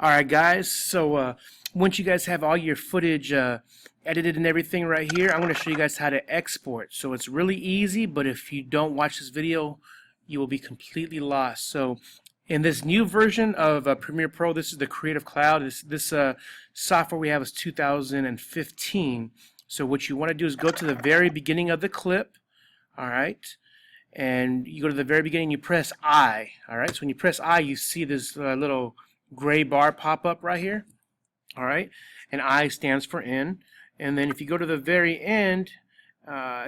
Alright guys, so once you guys have all your footage edited and everything right here, I'm going to show you guys how to export. So it's really easy, but if you don't watch this video, you will be completely lost. So in this new version of Premiere Pro, this is the Creative Cloud. This software we have is 2015. So what you want to do is go to the very beginning of the clip, alright? And you go to the very beginning, you press I, alright? So when you press I, you see this little gray bar pop up right here, all right, and I stands for in. And then if you go to the very end,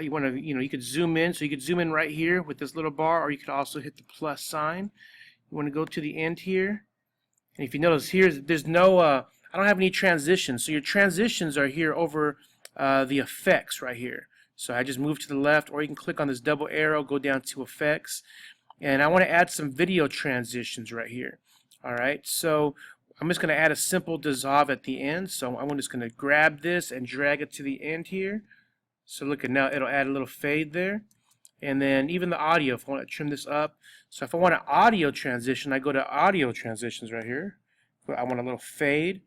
you want to, you could zoom in, so you could zoom in right here with this little bar, or you could also hit the plus sign. You want to go to the end here, and if you notice here, there's no I don't have any transitions, so your transitions are here over the effects right here. So I just move to the left, or you can click on this double arrow, go down to effects, and I want to add some video transitions right here. Alright, so I'm just going to add a simple dissolve at the end. So I'm just going to grab this and drag it to the end here. So look at now, it'll add a little fade there. And then even the audio, if I want to trim this up. So if I want an audio transition, I go to audio transitions right here. I want a little fade.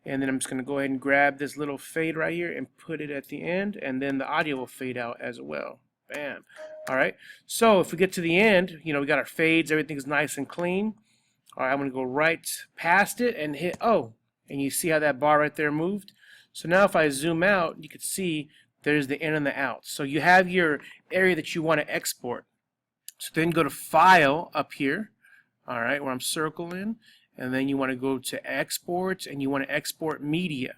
And then I'm just going to go ahead and grab this little fade right here and put it at the end. And then the audio will fade out as well. Bam. Alright, so if we get to the end, we got our fades, everything's nice and clean. Alright, I'm going to go right past it and hit O. And you see how that bar right there moved? So now if I zoom out, you can see there's the in and the out. So you have your area that you want to export. So then go to File up here, alright, where I'm circling. And then you want to go to Export, and you want to export media.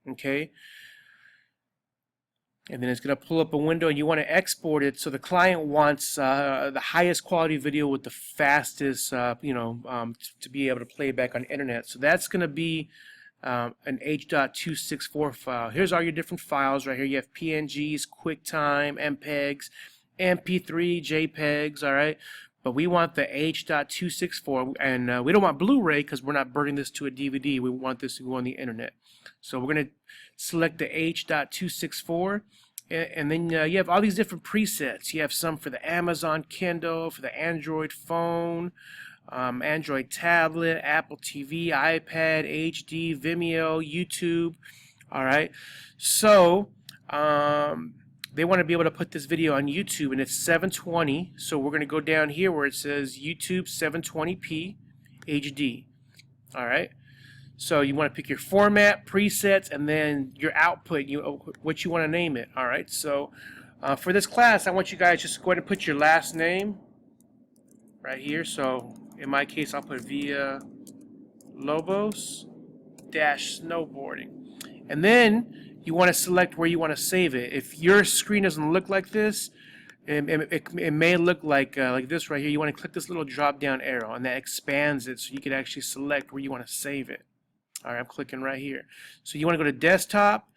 Okay? And then it's going to pull up a window, and you want to export it. So the client wants the highest quality video with the fastest, to be able to play back on the internet. So that's going to be an H.264 file. Here's all your different files right here. You have PNGs, QuickTime, MPEGs, MP3, JPEGs, all right? But we want the H.264, and we don't want Blu-ray because we're not burning this to a DVD. We want this to go on the internet. So we're going to select the H.264, and then you have all these different presets. You have some for the Amazon Kindle, for the Android phone, Android tablet, Apple TV, iPad, HD, Vimeo, YouTube. All right. So they want to be able to put this video on YouTube, and it's 720. So we're going to go down here where it says YouTube 720p HD. All right. So you want to pick your format, presets, and then your output, what you want to name it. All right. So for this class, I want you guys just go ahead and put your last name right here. So in my case, I'll put Villa Lobos -snowboarding, and then you want to select where you want to save it. If your screen doesn't look like this, it may look like this right here. You want to click this little drop down arrow, and that expands it so you can actually select where you want to save it. Alright, I'm clicking right here. So you want to go to desktop,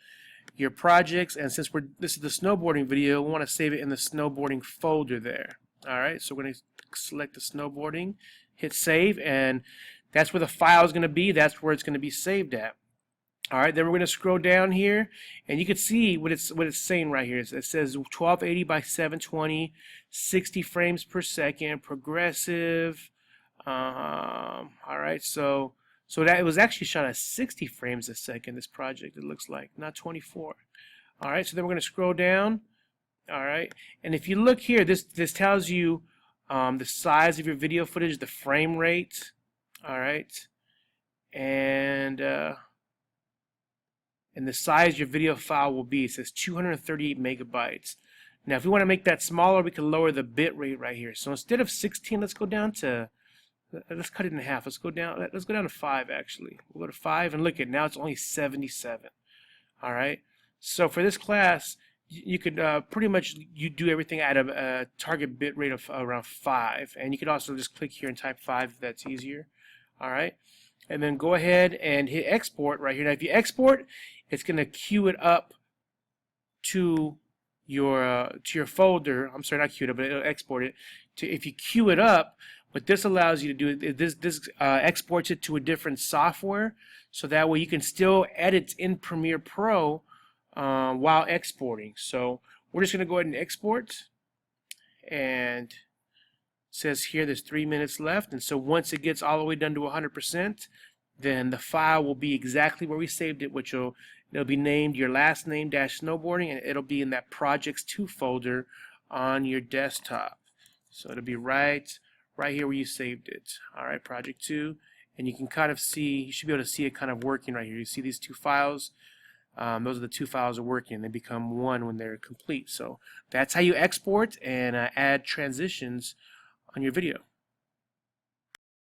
your projects, and since this is the snowboarding video, we want to save it in the snowboarding folder there. Alright, so we're going to select the snowboarding, hit save, and that's where the file is going to be. That's where it's going to be saved at. Alright, then we're going to scroll down here, and you can see what it's saying right here. It says 1280 by 720, 60 frames per second, progressive. Alright, so that it was actually shot at 60 frames a second, this project, it looks like, not 24. Alright, so then we're going to scroll down. Alright, and if you look here, this tells you the size of your video footage, the frame rate. Alright, and the size your video file will be. It says 238 megabytes. Now if we want to make that smaller, we can lower the bit rate right here. So instead of 16, let's go down to, let's cut it in half. Let's go down to 5 actually. We'll go to 5, and look at now it's only 77. Alright, so for this class you could pretty much do everything at a target bit rate of around 5, and you could also just click here and type 5 if that's easier. Alright, and then go ahead and hit export right here. Now if you export, it's going to queue it up to your folder. I'm sorry, not queue it up, but it'll export it. If you queue it up, what this allows you to do is this exports it to a different software, so that way you can still edit in Premiere Pro while exporting. So we're just going to go ahead and export, and it says here there's 3 minutes left, and so once it gets all the way done to 100%, then the file will be exactly where we saved it, which it'll be named your last name dash snowboarding, and it'll be in that projects 2 folder on your desktop. So it'll be right here where you saved it. All right, project 2, and you can kind of see, you should be able to see it kind of working right here. You see these 2 files. Those are the 2 files are working. They become one when they're complete. So that's how you export and add transitions on your video.